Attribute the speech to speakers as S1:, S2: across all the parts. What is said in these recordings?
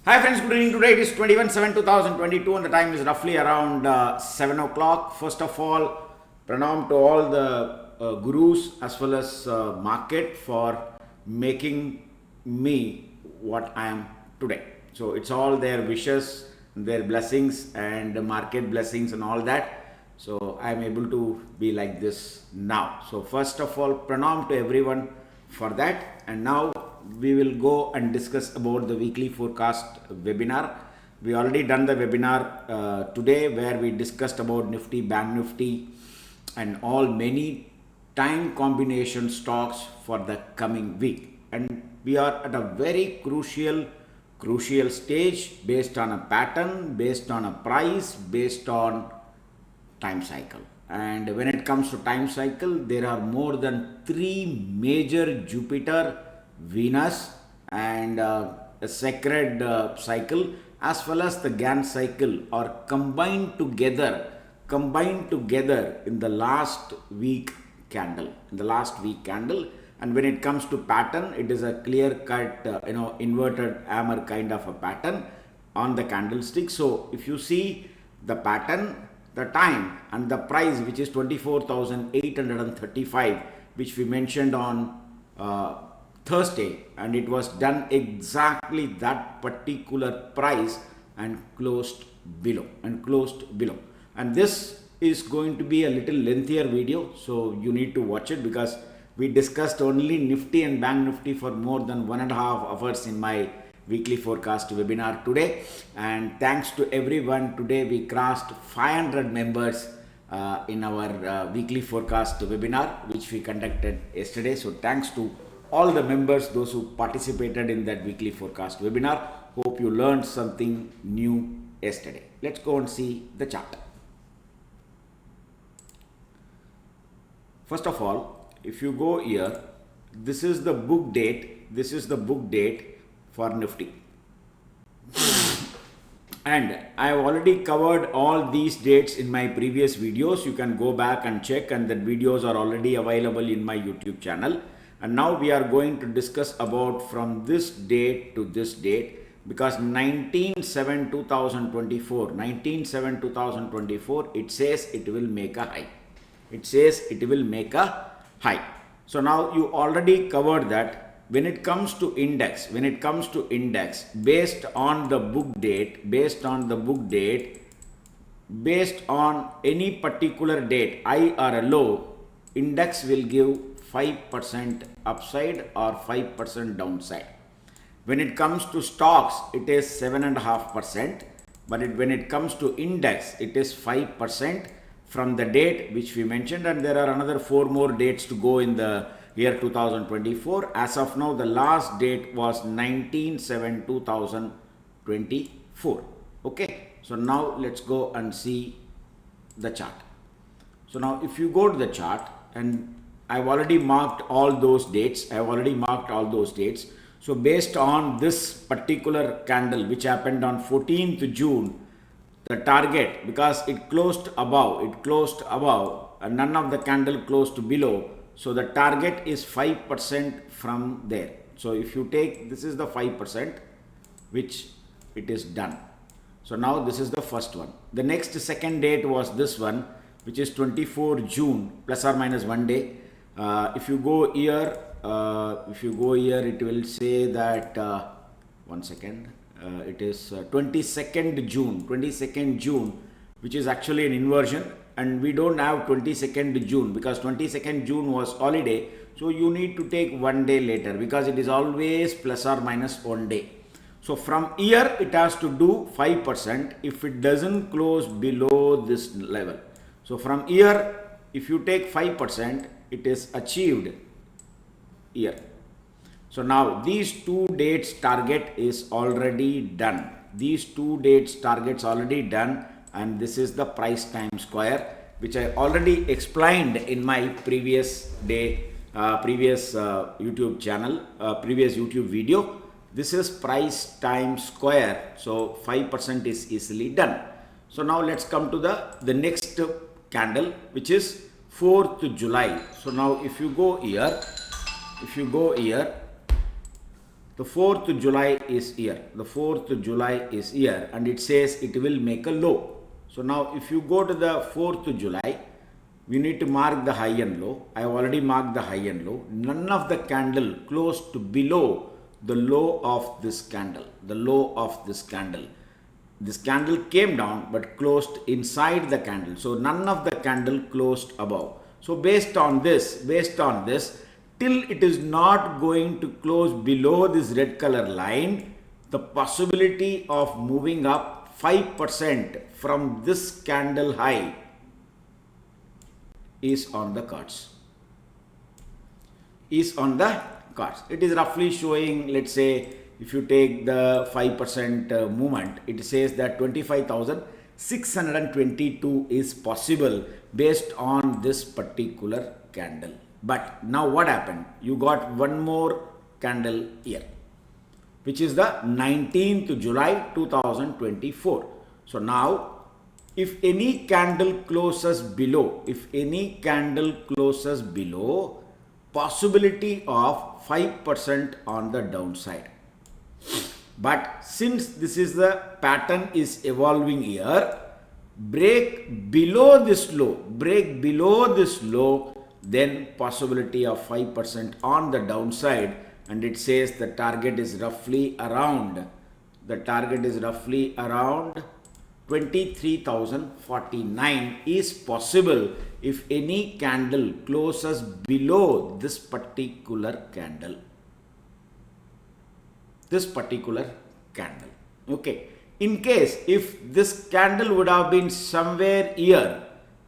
S1: Hi friends, good evening. Today it is 21/7/2022 and the time is roughly around 7 o'clock. First of all, pranam to all the gurus as well as market for making me what I am today. So it's all their wishes, their blessings and market blessings and all that. So I am able to be like this now. So first of all, pranam to everyone for that. And now we will go and discuss about the weekly forecast webinar. We already done the webinar today where we discussed about Nifty, Bank Nifty and all many time combination stocks for the coming week. And we are at a very crucial stage based on a pattern, based on a price, based on time cycle. And when it comes to time cycle, there are more than three major Jupiter, Venus, and a sacred cycle as well as the Gann cycle are combined together in the last week candle. And when it comes to pattern, it is a clear cut, inverted hammer kind of a pattern on the candlestick. So if you see the pattern, the time and the price, which is 24,835, which we mentioned on Thursday, and it was done exactly that particular price and closed below. And this is going to be a little lengthier video, so you need to watch it because we discussed only Nifty and Bank Nifty for more than 1.5 hours in my weekly forecast webinar today. And thanks to everyone, today we crossed 500 members in our weekly forecast webinar which we conducted yesterday. So thanks to all the members, those who participated in that weekly forecast webinar. Hope you learned something new yesterday. Let's go and see the chart. First of all, if you go here, this is the book date for Nifty. And I have already covered all these dates in my previous videos. You can go back and check, and the videos are already available in my YouTube channel. And now we are going to discuss about from this date to this date, because 19/7/2024, it says it will make a high. So now you already covered that. When it comes to index, based on the book date, based on any particular date, high or a low, index will give 5% upside or 5% downside. When it comes to stocks, it is 7.5%, but when it comes to index, it is 5% from the date which we mentioned, and there are another 4 more dates to go in the year 2024. As of now, the last date was 19/7/2024. Okay, so now let's go and see the chart. So now if you go to the chart, and I've already marked all those dates. So based on this particular candle which happened on 14th June, the target, because it closed above and none of the candle closed below, so the target is 5% from there. So if you take, this is the 5% which it is done. So now this is the first one. The next second date was this one, which is 24 June plus or minus 1 day. If you go here, it will say that it is 22nd June, which is actually an inversion, and we don't have 22nd June because 22nd June was holiday. So you need to take 1 day later because it is always plus or minus 1 day. So from here it has to do 5% if it doesn't close below this level. So from here, if you take 5%, it is achieved here. So now these 2 dates target is already done. And this is the price time square, which I already explained in my previous YouTube channel, previous YouTube video. This is price time square. So 5% is easily done. So now let's come to the next candle, which is 4th July. So now if you go here, The 4th July is here. The 4th July is here, and it says it will make a low. So now if you go to the 4th July, we need to mark the high and low. I have already marked the high and low. None of the candle closed below the low of this candle. The low of this candle. This candle came down but closed inside the candle. So none of the candle closed above. So based on this, till it is not going to close below this red color line, the possibility of moving up 5% from this candle high is on the cards. Is on the cards. It is roughly showing, let's say, if you take the 5% movement, it says that 25,622 is possible based on this particular candle. But now what happened? You got one more candle here, which is the 19th July 2024. So now, if any candle closes below, possibility of 5% on the downside. But since this is the pattern is evolving here, break below this low, then possibility of 5% on the downside, and it says the target is roughly around 23,049 is possible if any candle closes below this particular candle. Okay. In case if this candle would have been somewhere here,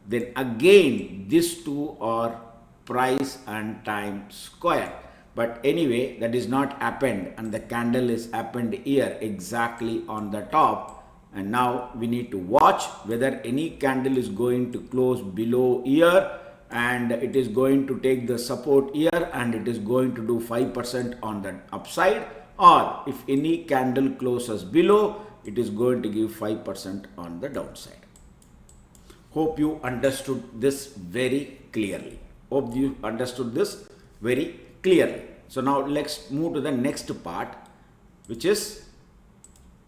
S1: then again these two are price and time square. But anyway, that is not happened, and the candle is happened here exactly on the top. And now we need to watch whether any candle is going to close below here, and it is going to take the support here, and it is going to do 5% on the upside, or if any candle closes below, it is going to give 5% on the downside. Hope you understood this very clearly. So now let's move to the next part, which is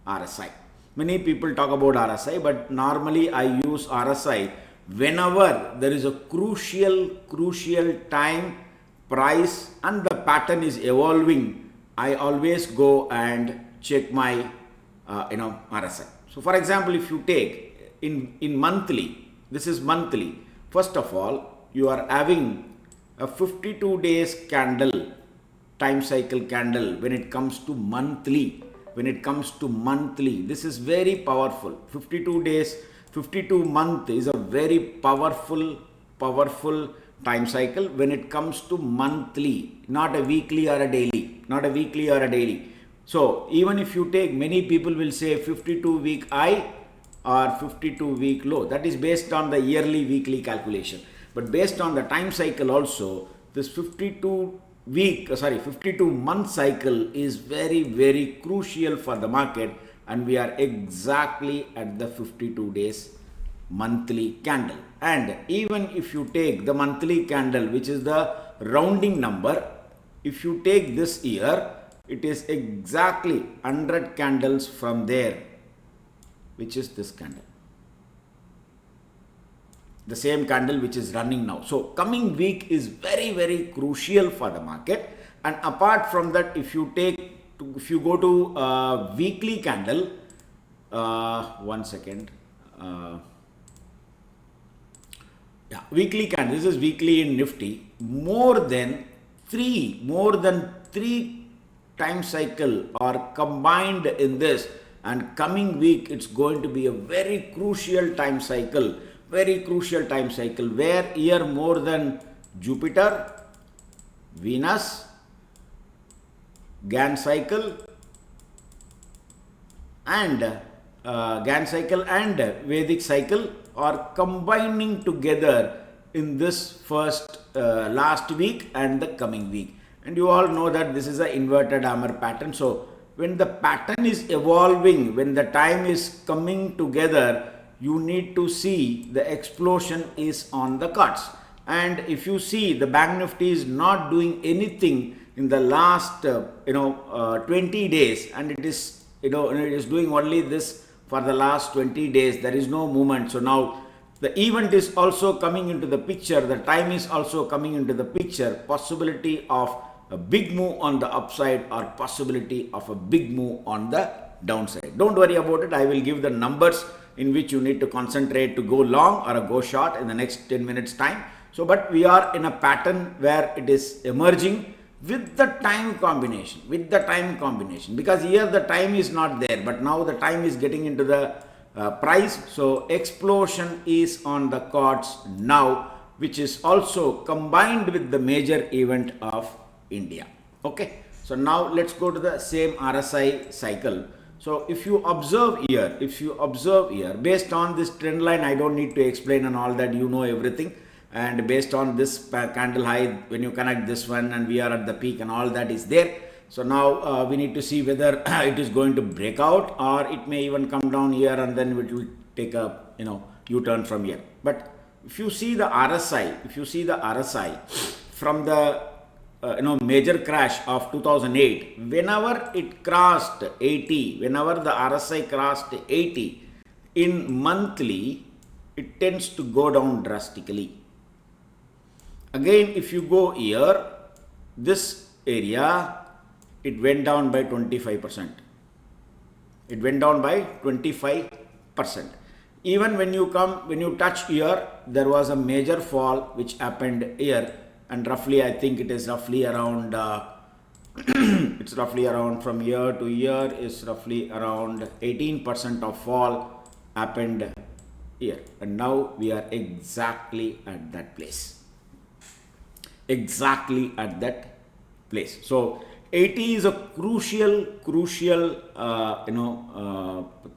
S1: RSI. Many people talk about RSI, but normally I use RSI whenever there is a crucial time, price, and the pattern is evolving. I always go and check my RSI. So for example, if you take in monthly, this is monthly. First of all, you are having a 52 days candle, time cycle candle when it comes to monthly. This is very powerful. 52 days, 52 month is a very powerful time cycle when it comes to monthly, not a weekly or a daily. So even if you take, many people will say 52 week high or 52 week low. That is based on the yearly, weekly calculation. But based on the time cycle also, this 52 month cycle is very crucial for the market, and we are exactly at the 52 days monthly candle. And even if you take the monthly candle, which is the rounding number, if you take this year, it is exactly 100 candles from there, which is this candle. The same candle which is running now. So coming week is very crucial for the market. And apart from that, if you go to weekly candle, weekly candle, this is weekly in Nifty, more than three time cycle are combined in this, and coming week it's going to be a very crucial time cycle, where here more than Jupiter, Venus, Gann cycle and Vedic cycle are combining together in this first last week and the coming week. And you all know that this is an inverted hammer pattern. So when the pattern is evolving, when the time is coming together, you need to see the explosion is on the cards. And if you see the Bank Nifty is not doing anything, in the last 20 days, and it is it is doing only this for the last 20 days. There is no movement. So now the event is also coming into the picture, the time is also coming into the picture, possibility of a big move on the upside or possibility of a big move on the downside. Don't worry about it. I will give the numbers in which you need to concentrate to go long or go short in the next 10 minutes time. So but we are in a pattern where it is emerging with the time combination, because here the time is not there, but now the time is getting into the price. So explosion is on the cards now, which is also combined with the major event of India. Okay, so now let's go to the same RSI cycle. So if you observe here, based on this trend line, I don't need to explain and all that, you know everything. And based on this candle high, when you connect this one and we are at the peak and all that is there. So now we need to see whether it is going to break out or it may even come down here and then it will take a U-turn from here. But if you see the RSI, from the major crash of 2008, whenever it crossed 80, whenever the RSI crossed 80 in monthly, it tends to go down drastically. Again, if you go here, this area, it went down by 25%. It went down by 25%. Even when you touch here, there was a major fall which happened here, and roughly, I think it is roughly around, it's roughly around from year to year is roughly around 18% of fall happened here. And now we are exactly at that place. So 80 is a crucial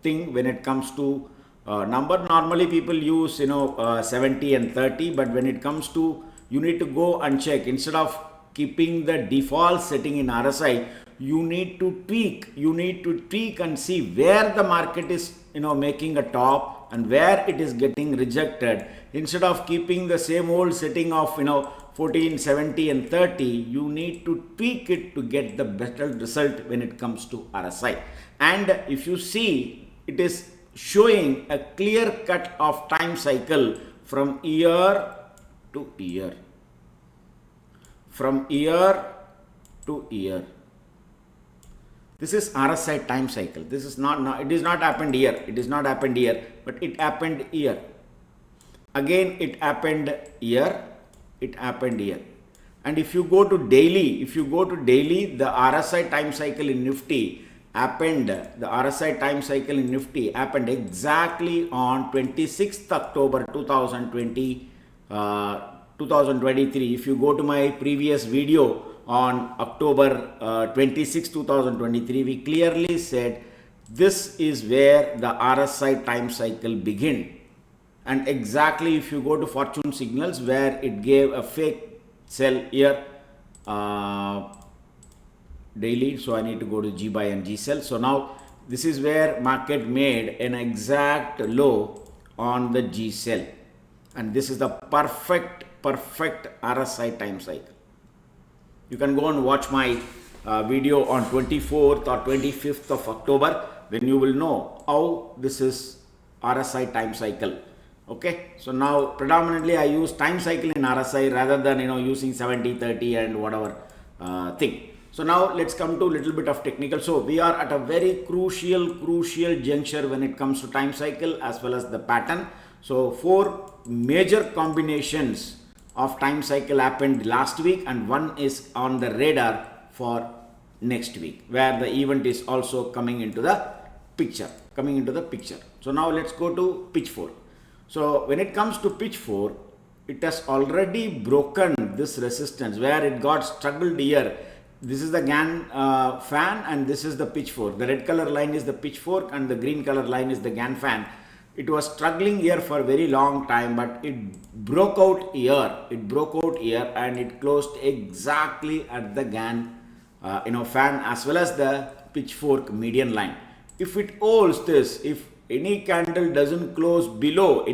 S1: thing when it comes to number. Normally people use 70 and 30, but when it comes to, you need to go and check. Instead of keeping the default setting in RSI, you need to tweak and see where the market is making a top and where it is getting rejected. Instead of keeping the same old setting of 14, 70 and 30, you need to tweak it to get the better result when it comes to RSI. And if you see, it is showing a clear cut of time cycle from year to year. This is RSI time cycle. This is not, it is not happened here. But it happened here. Again, it happened here. And if you go to daily, the RSI time cycle in Nifty happened, exactly on 26th October 2023. If you go to my previous video on October 26, 2023, we clearly said this is where the RSI time cycle began. And exactly if you go to Fortune Signals, where it gave a fake sell here daily, so I need to go to G buy and G sell. So now this is where market made an exact low on the G sell, and this is the perfect RSI time cycle. You can go and watch my video on 24th or 25th of October, then you will know how this is RSI time cycle. Okay, so now predominantly I use time cycle in RSI rather than using 70, 30 and whatever thing. So now let's come to a little bit of technical. So we are at a very crucial juncture when it comes to time cycle as well as the pattern. So 4 major combinations of time cycle happened last week, and one is on the radar for next week, where the event is also coming into the picture. So now let's go to pitch 4. So when it comes to pitch 4, it has already broken this resistance where it got struggled here. This is the GAN fan and this is the pitch 4. The red color line is the pitchfork and the green color line is the GAN fan. It was struggling here for a very long time, but it broke out here. And it closed exactly at the GAN fan as well as the pitchfork median line. If it holds this, if any candle doesn't close below,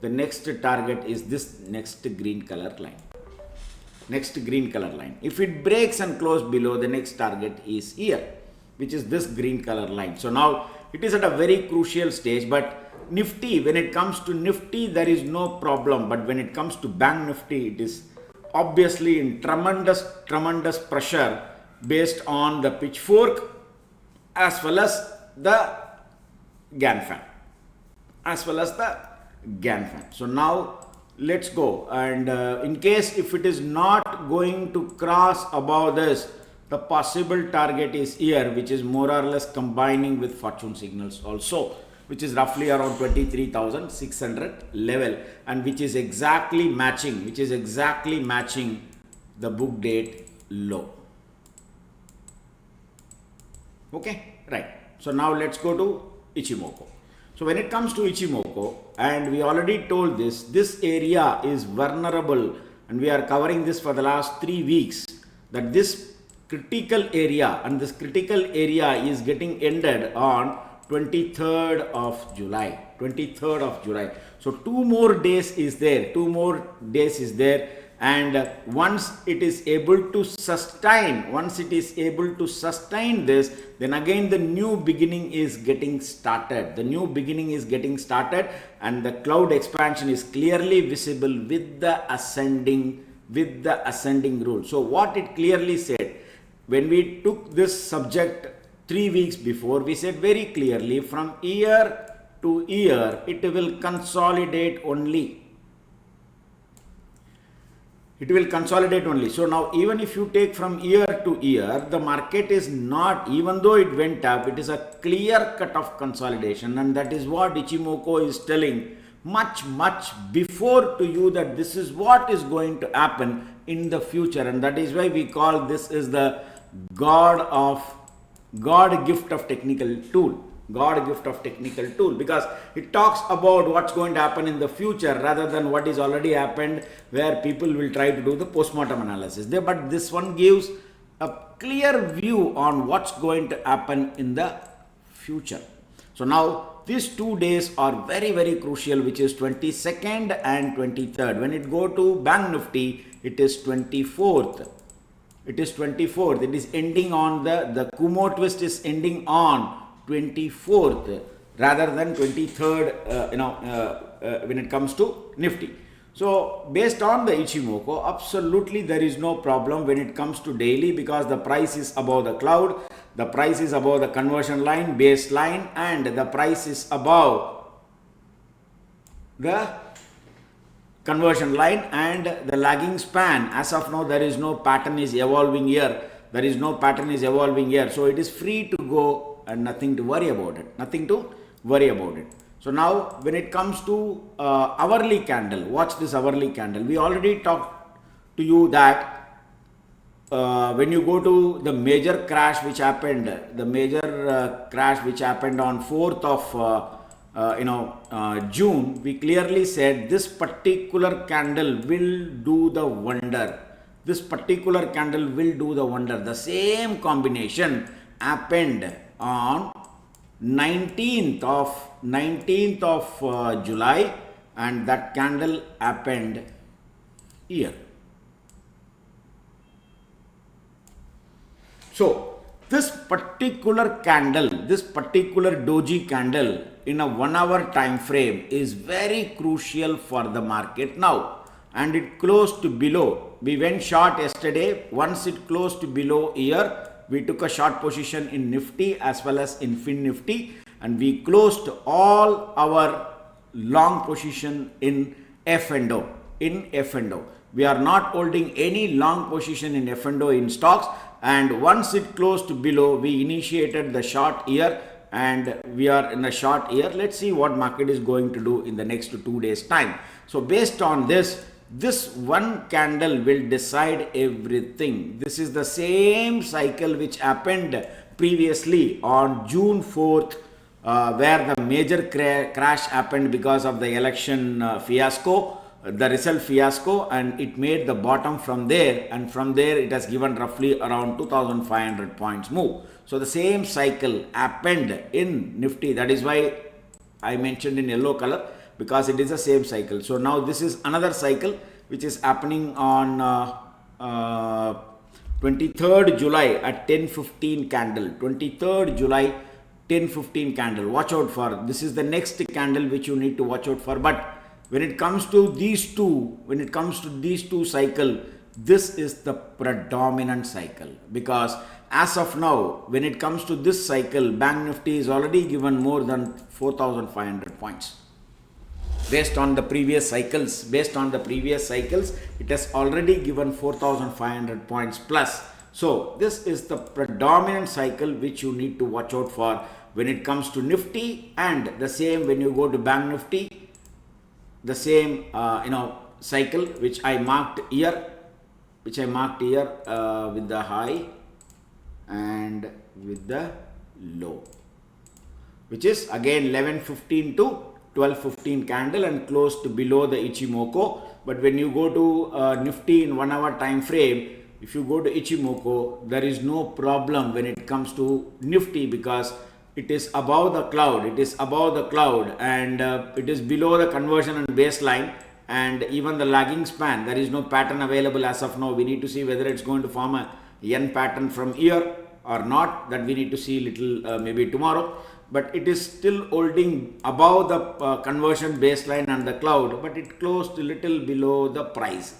S1: the next target is this next green color line. next green color line. If it breaks and close below, the next target is here, which is this green color line. So now it is at a very crucial stage, but Nifty, when it comes to Nifty, there is no problem. But when it comes to Bank Nifty, it is obviously in tremendous pressure based on the pitchfork as well as the Gann fan. So now let's go, and in case if it is not going to cross above this, the possible target is here, which is more or less combining with fortune signals also, which is roughly around 23,600 level, and which is exactly matching the book date low. Okay, right. So now let's go to Ichimoku. So when it comes to Ichimoku, and we already told this area is vulnerable, and we are covering this for the last 3 weeks, that this critical area, and this critical area is getting ended on 23rd of July. So 2 more days is there, and once it is able to sustain this, then again the new beginning is getting started. And the cloud expansion is clearly visible with the ascending rule. So what it clearly said, when we took this subject 3 weeks before, we said very clearly, from year to year it will consolidate only. So now even if you take from year to year, the market is not, even though it went up, it is a clear cut of consolidation, and that is what Ichimoku is telling much before to you, that this is what is going to happen in the future. And that is why we call this is the God gift of technical tool, because it talks about what's going to happen in the future rather than what is already happened, where people will try to do the postmortem analysis there. But this one gives a clear view on what's going to happen in the future. So now these 2 days are very crucial, which is 22nd and 23rd. When it go to Bank Nifty, it is 24th. It is ending on the Kumo twist is ending on 24th rather than 23rd, when it comes to Nifty. So based on the Ichimoku, absolutely there is no problem when it comes to daily, because the price is above the cloud, the price is above the conversion line, baseline, and the price is above the conversion line and the lagging span. As of now, there is no pattern is evolving here. So it is free to go and nothing to worry about it. So now when it comes to hourly candle, watch this hourly candle. We already talked to you that when you go to the major crash which happened, on 4th of June, we clearly said this particular candle will do the wonder. The same combination happened on 19th of July, and that candle happened here. So this particular doji candle in a 1 hour time frame is very crucial for the market now, and it closed to below. We went short yesterday. Once it closed to below here, we took a short position in Nifty as well as in Fin Nifty, and we closed all our long position in F&O. We are not holding any long position in F&O in stocks, and once it closed to below, we initiated the short here, and we are in a short here. Let's see what market is going to do in the next 2 days time. So based on this one candle will decide everything. This is the same cycle which happened previously on June 4th, where the major crash happened because of the election fiasco, the result fiasco, and it made the bottom from there, and from there it has given roughly around 2,500 points move. So the same cycle happened in Nifty. That is why I mentioned in yellow color, because it is the same cycle. So now this is another cycle which is happening on 23rd July at 10:15 candle. 23rd July 10:15 candle. Watch out for this is the next candle which you need to watch out for. But when it comes to these two cycle, this is the predominant cycle, because as of now, when it comes to this cycle, Bank Nifty is already given more than 4,500 points. Based on the previous cycles, it has already given 4,500 points plus. So this is the predominant cycle which you need to watch out for when it comes to Nifty, and the same when you go to Bank Nifty, the same cycle which I marked here, with the high and with the low, which is again 11:15 to 12:15 candle and closed below the Ichimoku. But when you go to Nifty in 1 hour time frame, if you go to Ichimoku, there is no problem when it comes to Nifty, because it is above the cloud, and it is below the conversion and baseline, and even the lagging span, there is no pattern available as of now. We need to see whether it's going to form a N pattern from here or not. That we need to see little maybe tomorrow. But it is still holding above the conversion baseline and the cloud, but it closed a little below the price,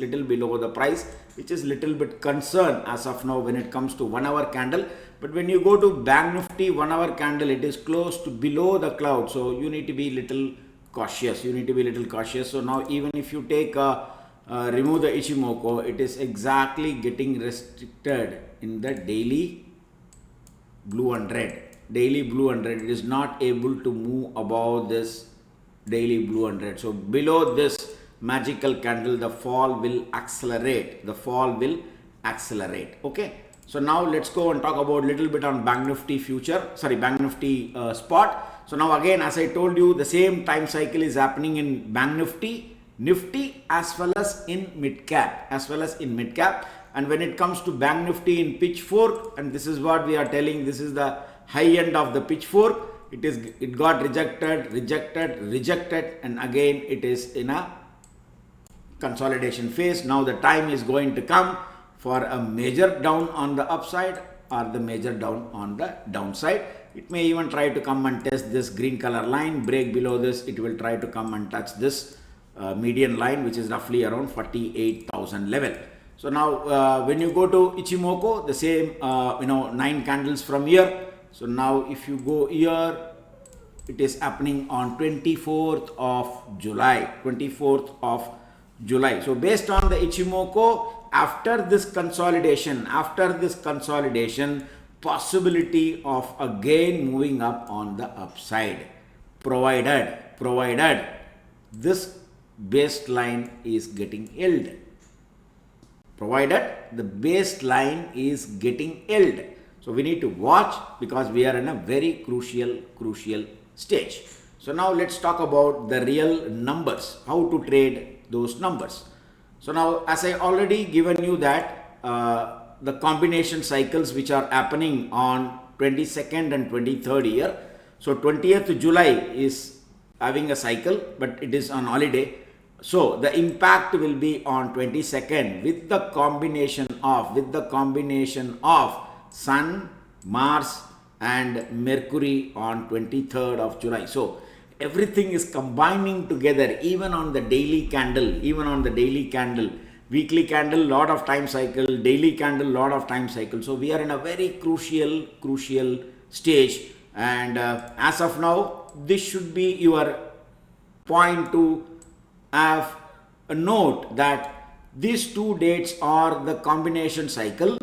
S1: which is little bit concern as of now when it comes to 1 hour candle. But when you go to Bank Nifty 1 hour candle, it is closed below the cloud, so you need to be little cautious. So now even if you take remove the Ichimoku, it is exactly getting restricted in the daily blue and red. It is not able to move above this daily blue and red. So below this magical candle, the fall will accelerate. Okay. So now let's go and talk about little bit on Bank Nifty spot. So now again, as I told you, the same time cycle is happening in Bank Nifty as well as in mid cap. And when it comes to Bank Nifty in pitchfork, and this is what we are telling, this is the high end of the pitchfork. It got rejected, and again it is in a consolidation phase. Now the time is going to come for a major down on the upside or the major down on the downside. It may even try to come and test this green color line, break below this. It will try to come and touch this median line, which is roughly around 48,000 level. So now when you go to Ichimoku, the same 9 candles from here. So now if you go here, it is happening on 24th of July. So based on the Ichimoku, after this consolidation, possibility of again moving up on the upside, provided this baseline is getting held. So we need to watch, because we are in a very crucial stage. So now let's talk about the real numbers, how to trade those numbers. So now, as I already given you that the combination cycles which are happening on 22nd and 23rd year. So 20th July is having a cycle, but it is on holiday. So the impact will be on 22nd with the combination of Sun, Mars and Mercury on 23rd of July. So everything is combining together, even on the daily candle, weekly candle, lot of time cycle, daily candle, lot of time cycle. So we are in a very crucial stage, and as of now, this should be your point to have a note that these two dates are the combination cycle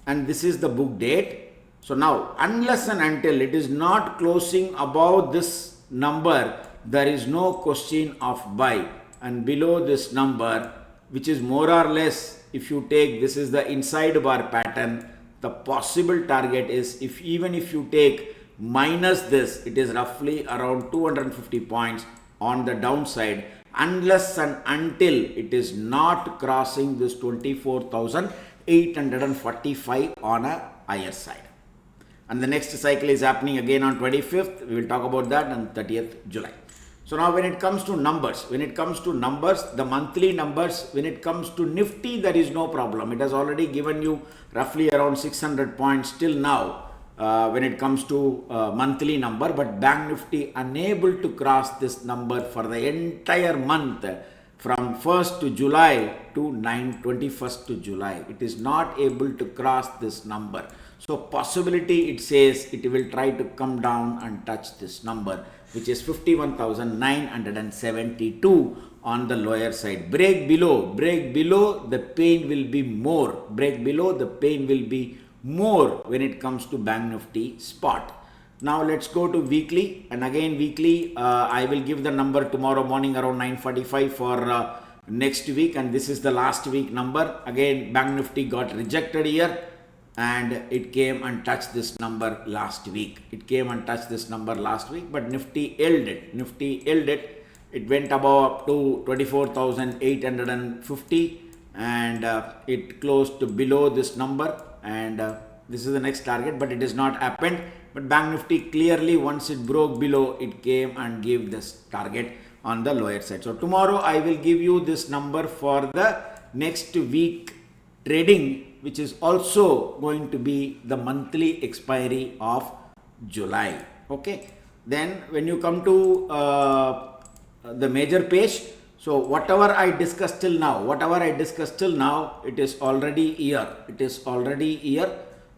S1: and this is the book date. So now, unless and until it is not closing above this number, there is no question of buy, and below this number, which is more or less, if you take this is the inside bar pattern, the possible target is, even if you take minus this, it is roughly around 250 points on the downside, unless and until it is not crossing this 24,845 on a higher side. And the next cycle is happening again on 25th. We will talk about that on 30th July. So now when it comes to numbers, the monthly numbers, when it comes to Nifty, there is no problem. It has already given you roughly around 600 points till now when it comes to monthly number, but Bank Nifty unable to cross this number for the entire month from 1st to July to 21st to July. It is not able to cross this number. So possibility, it says it will try to come down and touch this number, which is 51,972 on the lower side. Break below, the pain will be more. Break below, the pain will be more when it comes to Bank Nifty spot. Now let's go to weekly, and again weekly, I will give the number tomorrow morning around 9:45 for next week, and this is the last week number. Again, Bank Nifty got rejected here, and it came and touched this number last week. But Nifty held it. It went above to 24,850, and it closed to below this number, and this is the next target, but it has not happened. But Bank Nifty clearly, once it broke below, it came and gave this target on the lower side. So tomorrow I will give you this number for the next week trading, which is also going to be the monthly expiry of July. Okay. Then when you come to the major page, so whatever I discussed till now, it is already here.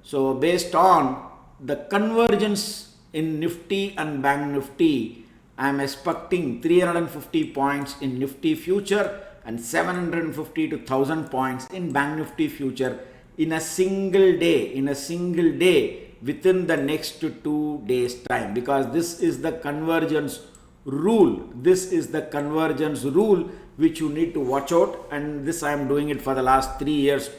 S1: So based on the convergence in Nifty and Bank Nifty, I am expecting 350 points in Nifty future and 750 to 1000 points in Bank Nifty future in a single day, within the next 2 days time, because this is the convergence rule. Which you need to watch out, and this I am doing it for the last 3 years,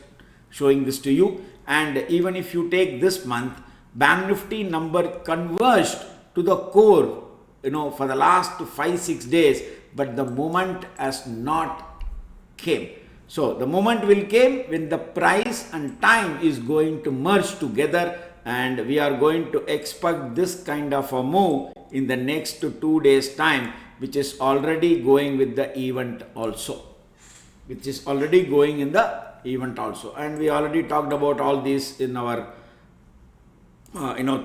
S1: showing this to you. And even if you take this month, Bank Nifty number converged to the core, for the last 5-6 days, but the moment has not came. So the moment will came when the price and time is going to merge together, and we are going to expect this kind of a move in the next 2 days time, which is already going with the event also. And we already talked about all this in our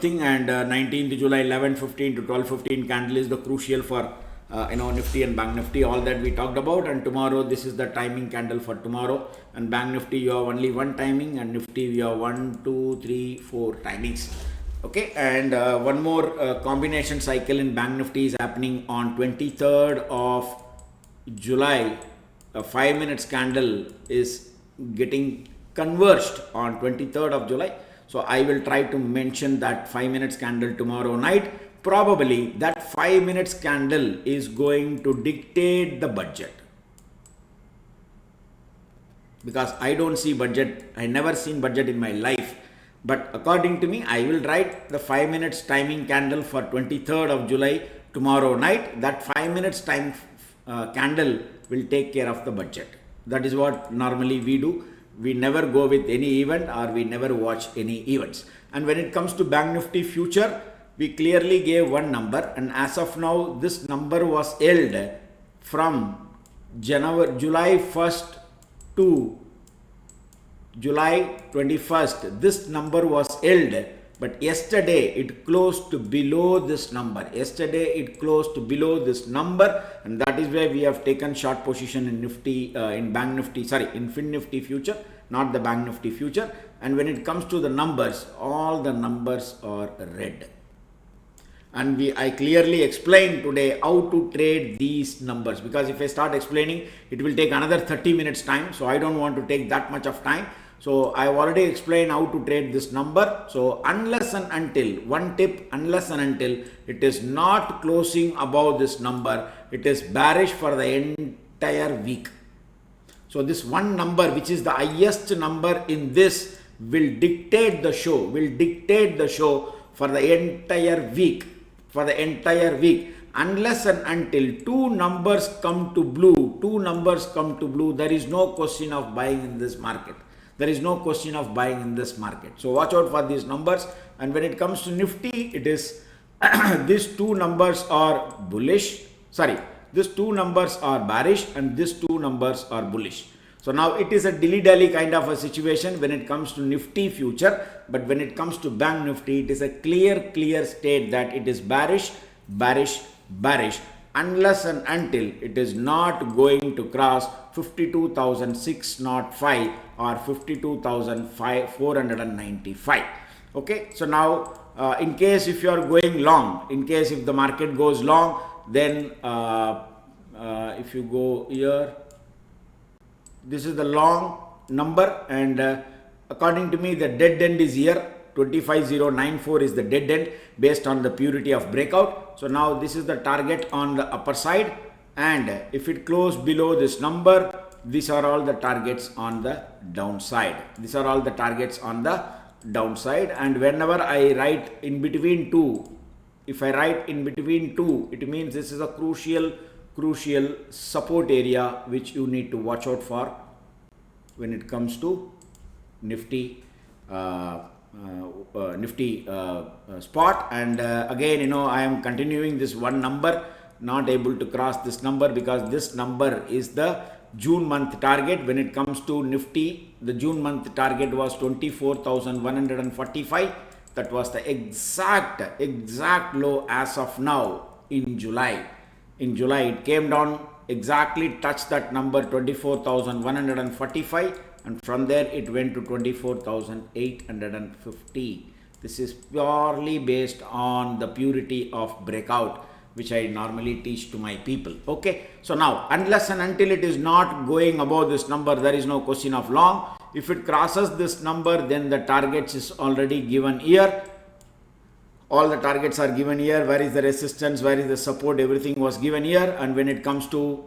S1: thing, and 19th July 11:15 to 12:15 candle is the crucial for Nifty and Bank Nifty, all that we talked about. And tomorrow, this is the timing candle for tomorrow, and Bank Nifty you have only one timing, and Nifty we have 1, 2, 3, 4 timings. Okay, and one more combination cycle in Bank Nifty is happening on 23rd of July. A 5 minutes candle is getting converged on 23rd of July. So I will try to mention that 5 minutes candle tomorrow night. Probably that 5 minutes candle is going to dictate the budget, because I don't see budget. I never seen budget in my life. But according to me, I will write the 5 minutes timing candle for 23rd of July tomorrow night. That 5 minutes time candle will take care of the budget. That is what normally we do. We never go with any event, or we never watch any events. And when it comes to Bank Nifty future, we clearly gave one number, and as of now, this number was held from July 1st to July 21st. This number was held, but yesterday it closed to below this number. And that is where we have taken short position in Nifty, in Bank Nifty, in Fin Nifty future, not the Bank Nifty future. And when it comes to the numbers, all the numbers are red. And I clearly explained today how to trade these numbers, because if I start explaining, it will take another 30 minutes time. So I don't want to take that much of time. So I have already explained how to trade this number. So unless and until, one tip, unless and until it is not closing above this number, it is bearish for the entire week. So this one number, which is the highest number in this, will dictate the show, for the entire week. Unless and until two numbers come to blue, there is no question of buying in this market. So watch out for these numbers. And when it comes to Nifty, it is these two numbers are bullish. sorry, these two numbers are bearish and these two numbers are bullish. So now it is a dilly-dally kind of a situation when it comes to Nifty future, but when it comes to Bank Nifty, it is a clear state that it is bearish, unless and until it is not going to cross 52,605 or 52,495. Okay, so now in case if you are going long, in case if the market goes long, then if you go here, this is the long number, and according to me the dead end is here. 25094 is the dead end based on the purity of breakout. So now this is the target on the upper side, and if it closed below this number, these are all the targets on the downside. These are all the targets on the downside. And whenever I write in between two, if I write in between two, it means this is a crucial support area which you need to watch out for when it comes to Nifty spot. And again, I am continuing this one number, not able to cross this number because this number is the June month target. When it comes to Nifty, the June month target was 24,145. that was the exact low as of now in July. In July, it came down, exactly touched that number 24,145, and from there it went to 24,850. This is purely based on the purity of breakout, which I normally teach to my people. Okay, so now unless and until it is not going above this number, there is no question of long. If it crosses this number, then the targets is already given here. All the targets are given here. Where is the resistance, where is the support, everything was given here. And when it comes to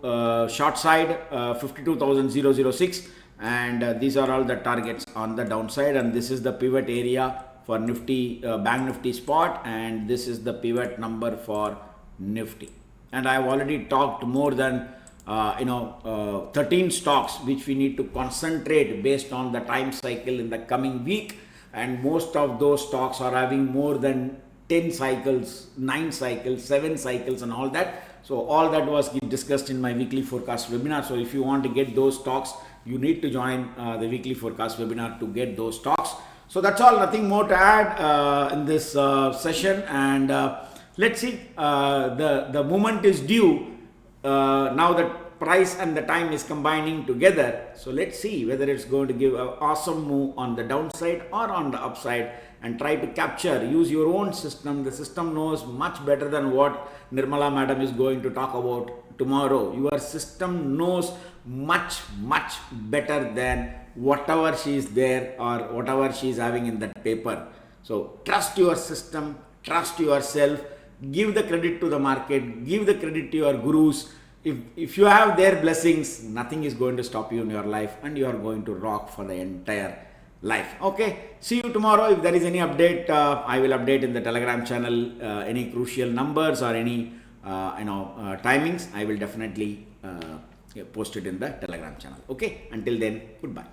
S1: short side, 52,006, and these are all the targets on the downside. And this is the pivot area for Nifty, Bank Nifty spot, and this is the pivot number for Nifty. And I have already talked more than 13 stocks which we need to concentrate based on the time cycle in the coming week, and most of those stocks are having more than 10 cycles, 9 cycles, 7 cycles and all that. So all that was discussed in my weekly forecast webinar. So if you want to get those stocks, you need to join the weekly forecast webinar to get those stocks. So that's all, nothing more to add in this session. And let's see, the moment is due. Now that price and the time is combining together, so let's see whether it's going to give an awesome move on the downside or on the upside, and try to capture, use your own system. The system knows much better than what Nirmala madam is going to talk about tomorrow. Your system knows much better than whatever she is there or whatever she is having in that paper. So trust your system, trust yourself, give the credit to the market, give the credit to your gurus. If you have their blessings, nothing is going to stop you in your life, and you are going to rock for the entire life. Okay, see you tomorrow. If there is any update, I will update in the Telegram channel. Any crucial numbers or any timings, I will definitely post it in the Telegram channel. Okay, until then, goodbye.